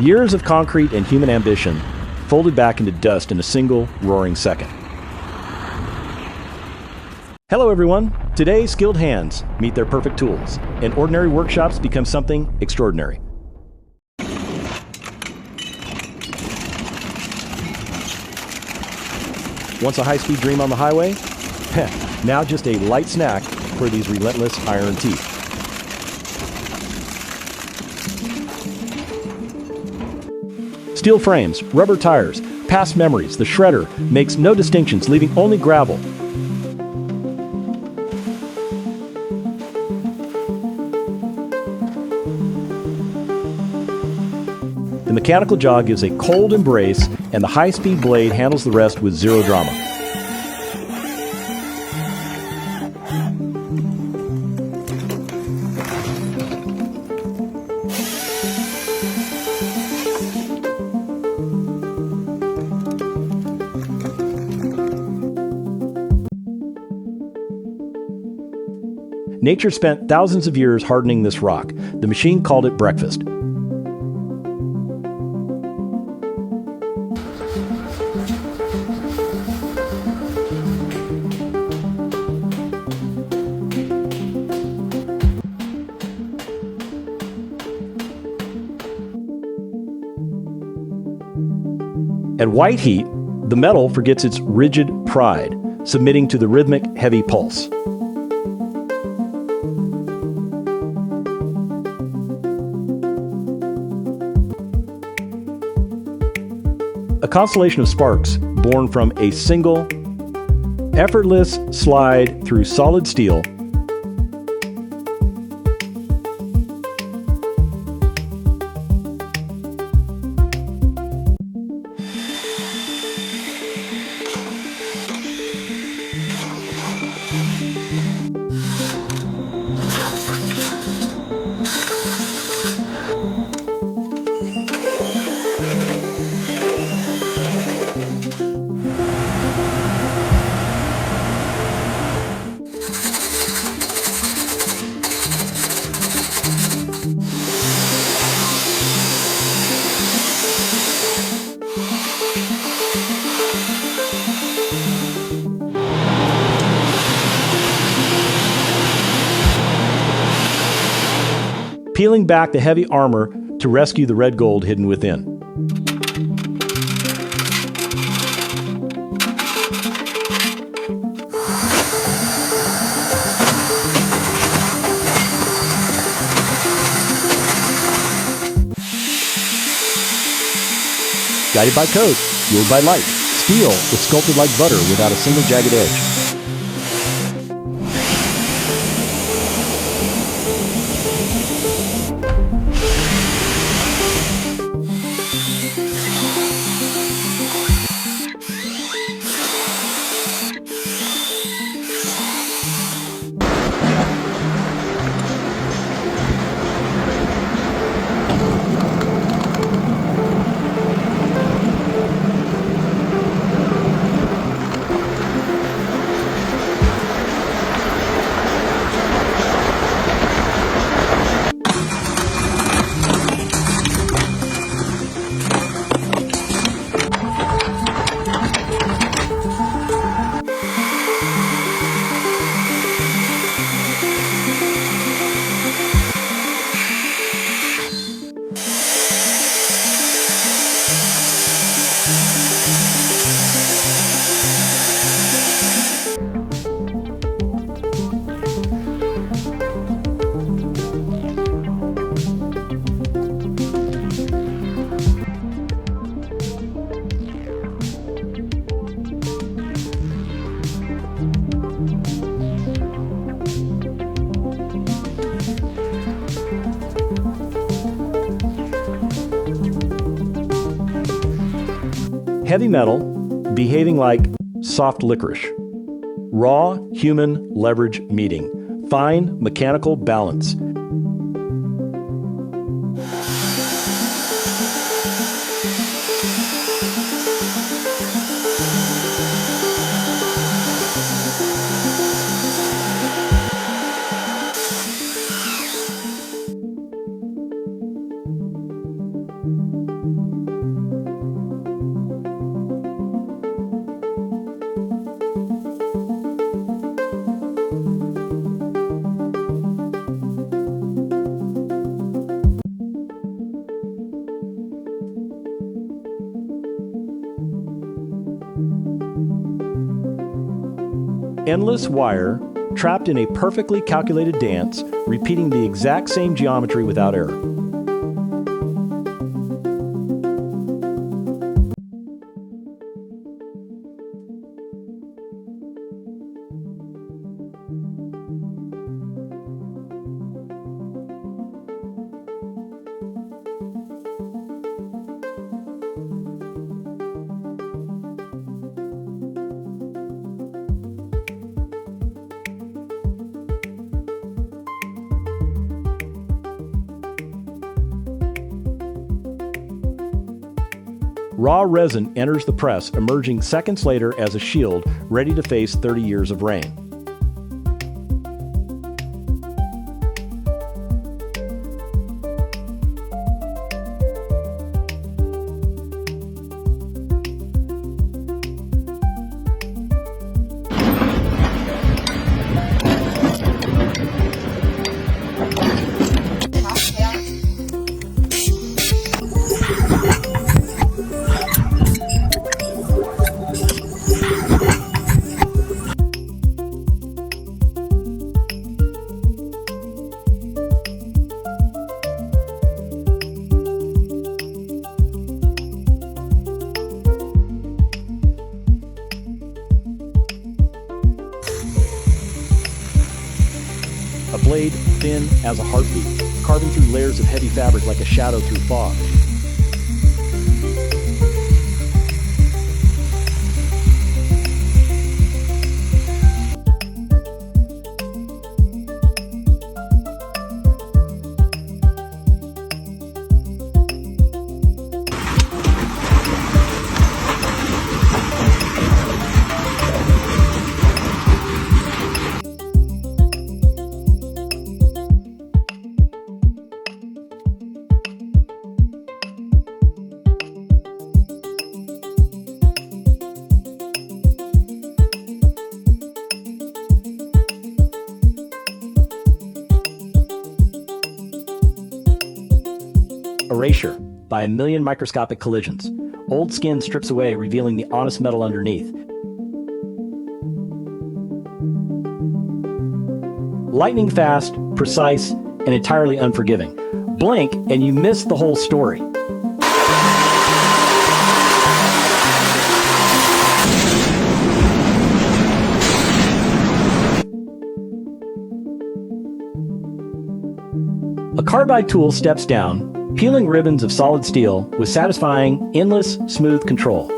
Years of concrete and human ambition folded back into dust in a single roaring second. Hello everyone! Today, skilled hands meet their perfect tools, and ordinary workshops become something extraordinary. Once a high-speed dream on the highway? Now just a light snack for these relentless iron teeth. Steel frames, rubber tires, past memories, the shredder makes no distinctions, leaving only gravel. The mechanical jaw gives a cold embrace, and the high-speed blade handles the rest with zero drama. Nature spent thousands of years hardening this rock. The machine called it breakfast. At white heat, the metal forgets its rigid pride, submitting to the rhythmic, heavy pulse. A constellation of sparks born from a single, effortless slide through solid steel. Peeling back the heavy armor to rescue the red gold hidden within. Guided by code, fueled by light, steel is sculpted like butter without a single jagged edge. Heavy metal behaving like soft licorice. Raw human leverage meeting. Fine mechanical balance. Endless wire trapped in a perfectly calculated dance, repeating the exact same geometry without error. Raw resin enters the press, emerging seconds later as a shield ready to face 30 years of rain. A blade thin as a heartbeat, carving through layers of heavy fabric like a shadow through fog. Erasure by a million microscopic collisions. Old skin strips away, revealing the honest metal underneath. Lightning fast, precise, and entirely unforgiving. Blink and you miss the whole story. A carbide tool steps down, peeling ribbons of solid steel with satisfying, endless, smooth control.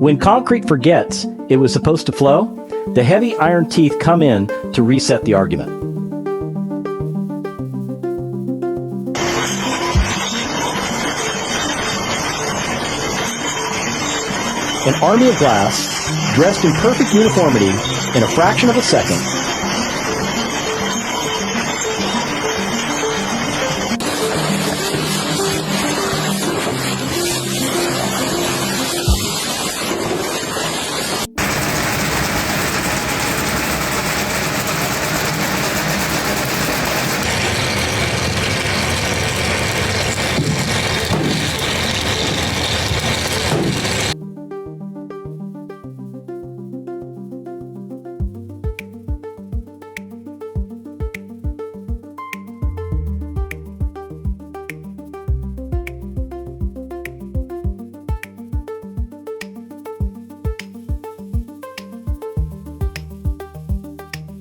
When concrete forgets it was supposed to flow, the heavy iron teeth come in to reset the argument. An army of glass, dressed in perfect uniformity in a fraction of a second,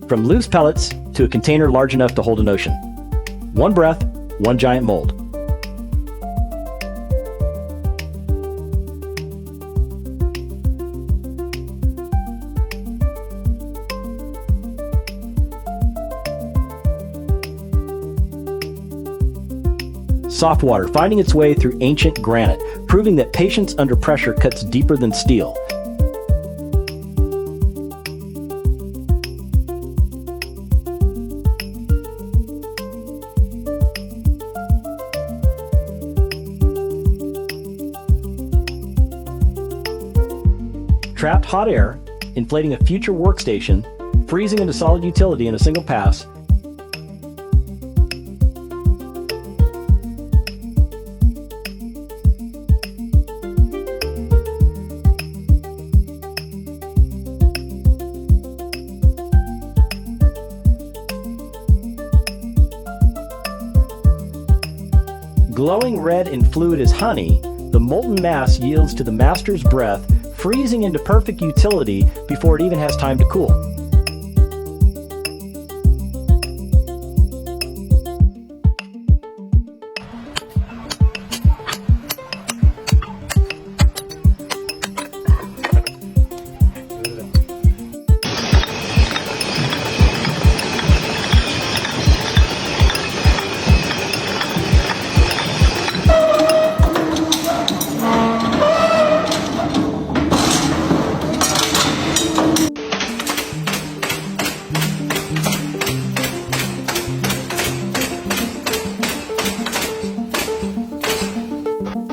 from loose pellets to a container large enough to hold an ocean. One breath, one giant mold. Soft water finding its way through ancient granite, proving that patience under pressure cuts deeper than steel. Trapped hot air, inflating a future workstation, freezing into solid utility in a single pass. Glowing red and fluid as honey, the molten mass yields to the master's breath, freezing into perfect utility before it even has time to cool.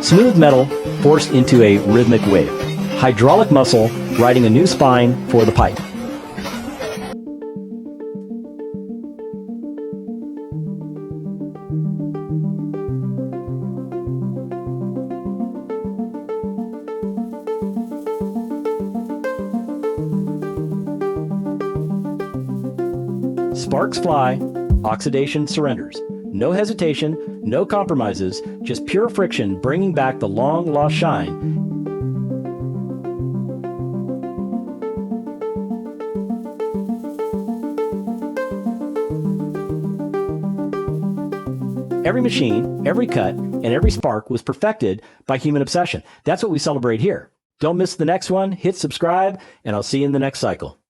Smooth metal forced into a rhythmic wave. Hydraulic muscle riding a new spine for the pipe. Sparks fly, oxidation surrenders. No hesitation, no compromises, just pure friction bringing back the long-lost shine. Every machine, every cut, and every spark was perfected by human obsession. That's what we celebrate here. Don't miss the next one, hit subscribe, and I'll see you in the next cycle.